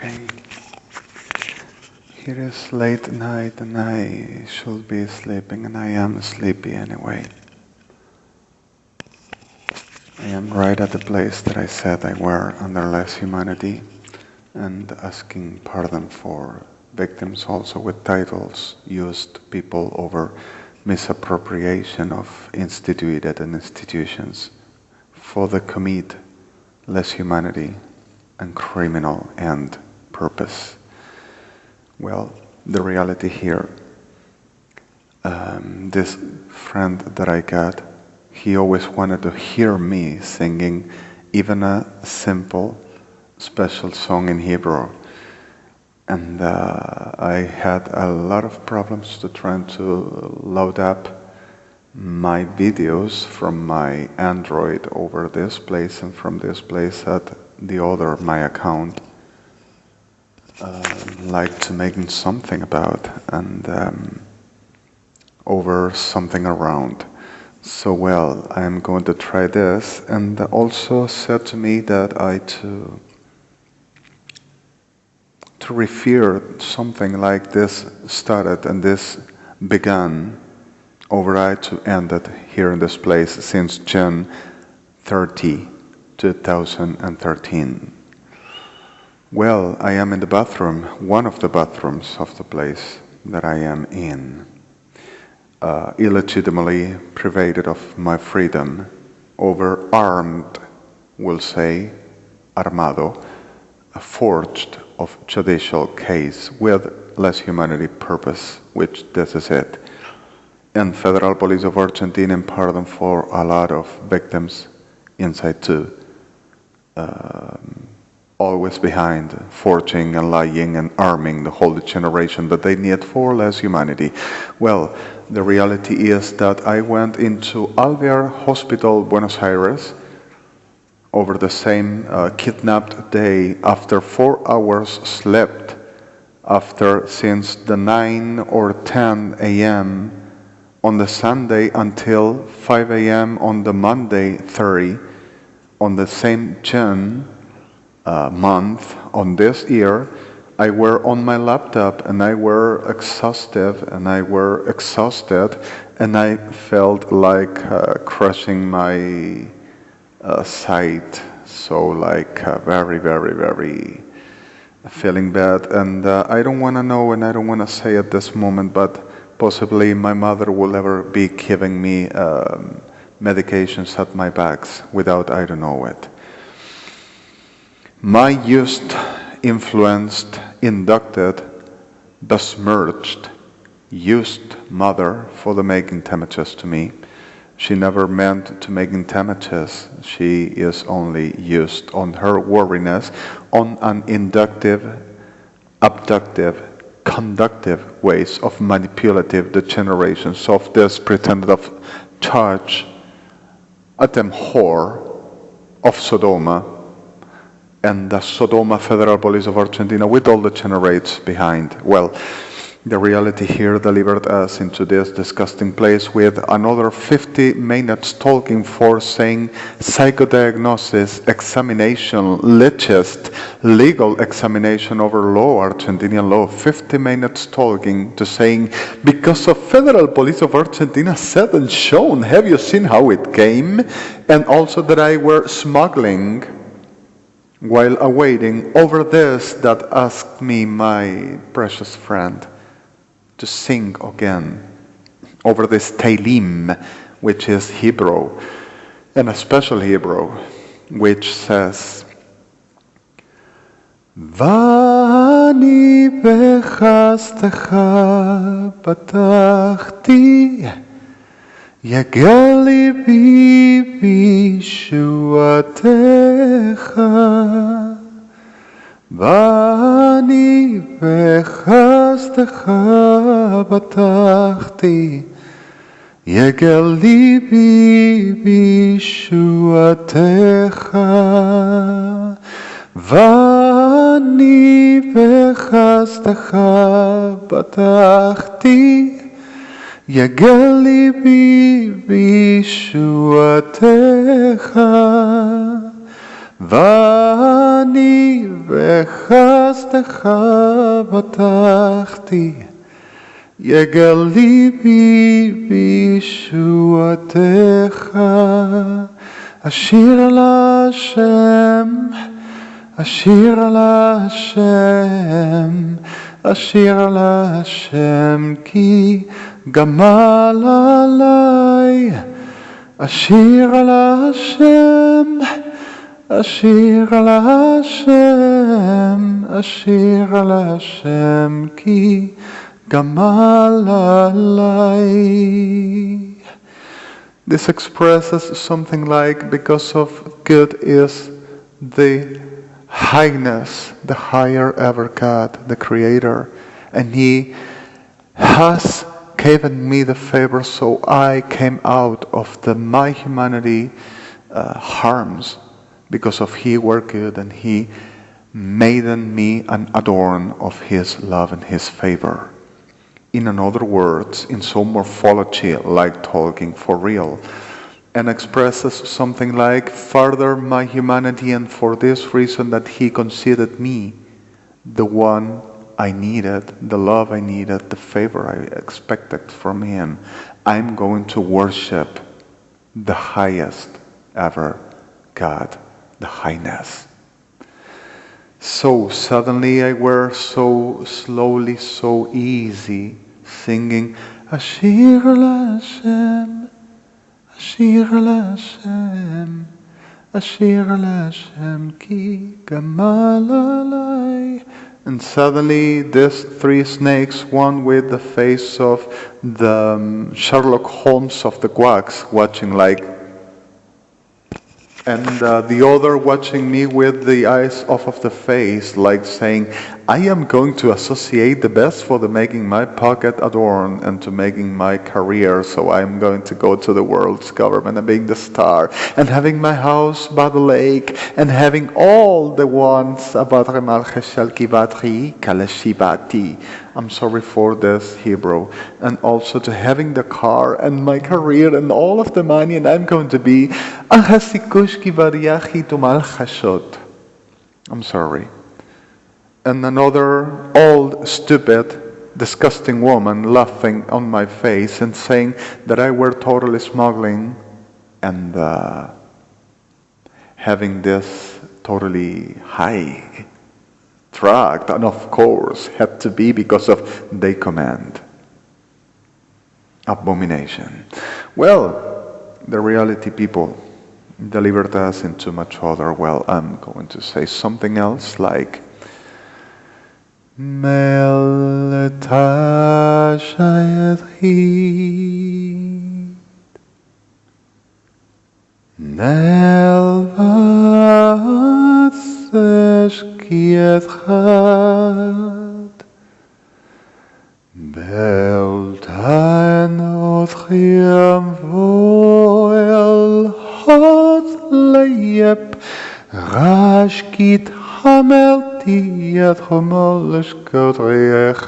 Okay, here is late night and I should be sleeping and I am sleepy anyway. I am right at the place that I said I were under Less Humanity and asking pardon for victims also with titles used people over misappropriation of instituted and institutions for the commit less humanity and criminal end purpose. Well, the reality here, this friend that I got, he always wanted to hear me singing even a simple, special song in Hebrew. And I had a lot of problems to trying to load up my videos from my Android over this place and from this place at the other my account. Like to making something about and over something around. So well, I'm going to try this, and also said to me that I to refer something like this started and this began over I to end it here in this place since June 30, 2013. Well, I am in the bathroom, one of the bathrooms of the place that I am in, illegitimately privated of my freedom, overarmed, we'll say, armado, forged of judicial case with less humanity purpose, which this is it. And Federal Police of Argentina in pardon for a lot of victims inside too. Always behind, forging and lying and arming the whole generation that they need for less humanity. Well, the reality is that I went into Alvear Hospital, Buenos Aires, over the same kidnapped day after 4 hours slept, after since the 9 or 10 a.m. on the Sunday until 5 a.m. on the Monday 30, on the same June month on this year, I were on my laptop and I were exhausted and I felt like crushing my sight, so like very, very, very feeling bad. And I don't want to know and I don't want to say at this moment, but possibly my mother will ever be giving me medications at my backs without I don't know it. My used, influenced, inducted, besmirched, used mother for the making damages to me. She never meant to making damages. She is only used on her worriness, on an inductive, abductive, conductive ways of manipulative degenerations of this pretended of charge at them whore of Sodoma, and the Sodoma Federal Police of Argentina with all the generates behind. Well, the reality here delivered us into this disgusting place with another 50 minutes talking for saying psychodiagnosis, examination, legal examination over law, Argentinian law, 50 minutes talking to saying, because of Federal Police of Argentina said and shown, have you seen how it came? And also that I were smuggling while awaiting over this that asked me my precious friend to sing again over this Tehillim, which is Hebrew, and a special Hebrew, which says, Vani bechaztecha patachti, יגל ליבי בישועתך, ואני בחסדך בטחתי, יגל ליבי בישועתך, ואני בחסדך בטחתי, יגל ליבי בישועתך, ואני בחסדך בך בטחתי, יגל ליבי בישועתך. אשיר להשם, אשיר להשם, אשיר להשם, כי גמל עלי. אשיר להשם, אשיר להשם, אשיר להשם, כי גמל עלי. This expresses something like, because of good is the highness, the higher ever God, the Creator, and He has given me the favor, so I came out of my humanity harms, because of He were good, and He made in me an adorn of His love and His favor. In other words, in some morphology, like talking for real, and expresses something like, further my humanity, and for this reason that He considered me the one I needed, the love I needed, the favor I expected from Him, I'm going to worship the highest ever God, the highness. So suddenly I were so slowly, so easy, singing Ashir Lashem, Ashir Lashem, Ashir Lashem, ki gamal alai. And suddenly these three snakes, one with the face of the Sherlock Holmes of the quacks, watching like, and the other watching me with the eyes off of the face, like saying, I am going to associate the best for the making my pocket adorn and to making my career, so I'm going to go to the world's government and being the star, and having my house by the lake, and having all the wants about Remal Cheshel Kivatri Kaleshibati. I'm sorry for this Hebrew. And also to having the car and my career and all of the money, and I'm going to be Ahasikush Kivariachi Tumal Chashot. I'm sorry. And another old, stupid, disgusting woman laughing on my face and saying that I were totally smuggling and having this totally high tract, and of course had to be because of their command. Abomination. Well, the reality people delivered us into much other. Well, I'm going to say something else like Melta Shayadhi Nelvat Seshkiet Chad Beltan Otchiam Voel Hot Leyep Rashkit Hamelti Yat Homolish Kotriechet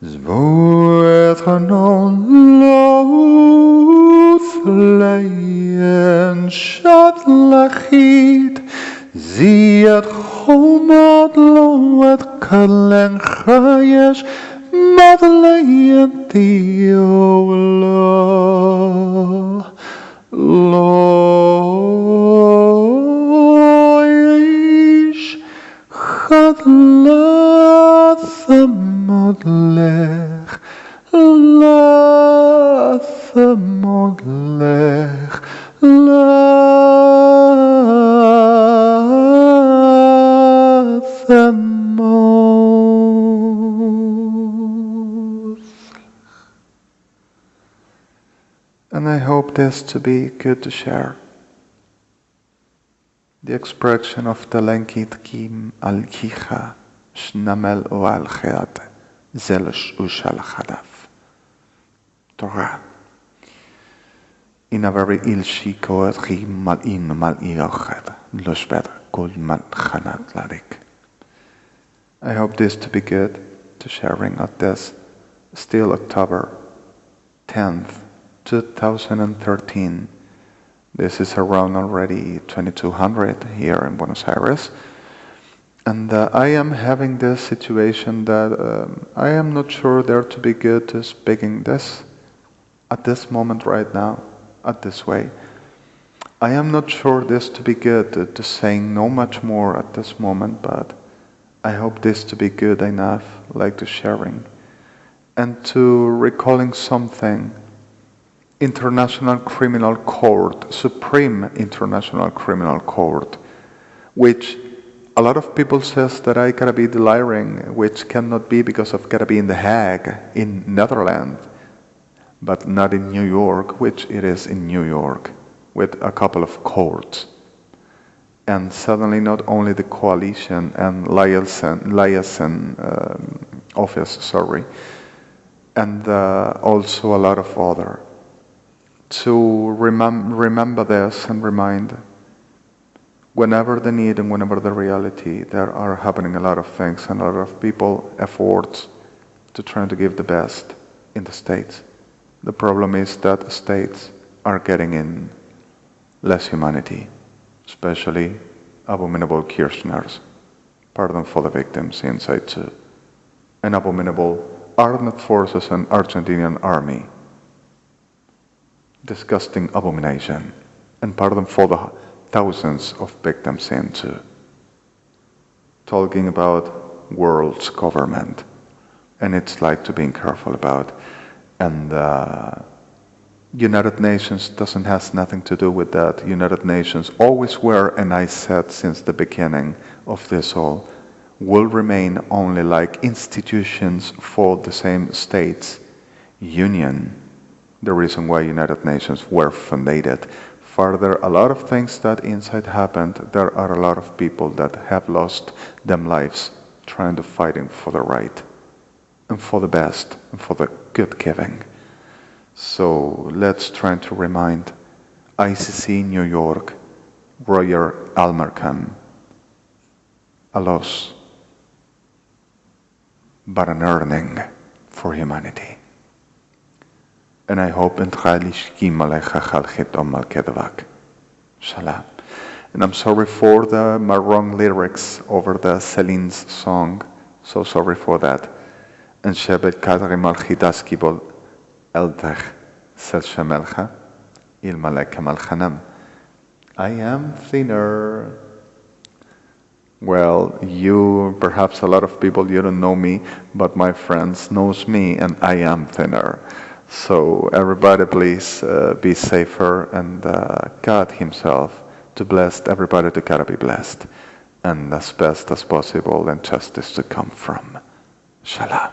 Zvoet Hanon Loth Leyen Shat Lachit Ziat Chomot Loet Kalen Chayesh Madleyen Tiolo Loish Chadlathamodlech Lathamodlech And I hope this to be good to share. The expression of the Lenkit Kim al Kicha Shnamel o al Cheat Zelish Ushal Chadaf Torah. In a very ilshi koet Kim mal in mal iochet Lushbet Kul mal Chanat Larik. I hope this to be good to sharing at this still October 10th, 2013, This is around already 2200 here in Buenos Aires. And I am having this situation that I am not sure they're to be good to speaking this at this moment right now, at this way. I am not sure this to be good to saying no much more at this moment, but I hope this to be good enough, like to sharing. And to recalling something, International Criminal Court, Supreme International Criminal Court, which a lot of people says that I gotta be delirium, which cannot be because I've gotta be in The Hague, in Netherlands, but not in New York, which it is in New York, with a couple of courts. And suddenly not only the coalition and liaison office, and also a lot of other. To remember this and remind, whenever the need and whenever the reality, there are happening a lot of things and a lot of people efforts to try to give the best in the states. The problem is that the states are getting in less humanity, especially abominable Kirchners, pardon for the victims inside too, and abominable armed forces and Argentinian army. Disgusting abomination, and pardon for the thousands of victims into talking about world's government, and it's like to being careful about. And United Nations doesn't has nothing to do with that. United Nations always were, and I said since the beginning of this all, will remain only like institutions for the same states. Union, the reason why United Nations were founded. Further, a lot of things that inside happened, there are a lot of people that have lost them lives trying to fighting for the right and for the best and for the good giving. So let's try to remind ICC New York, Roger Almercam, a loss, but an earning for humanity. And I hope and I'm sorry for my wrong lyrics over the Celine's song. So sorry for that. And Shebet Kadri Malchidaski bol Eldech Sel Shemelcha Il Malek Malchanam. I am thinner. Well, you, perhaps a lot of people, you don't know me, but my friends knows me and I am thinner. So everybody please be safer, and God himself to bless everybody to gotta be blessed, and as best as possible and justice to come from. Shalom.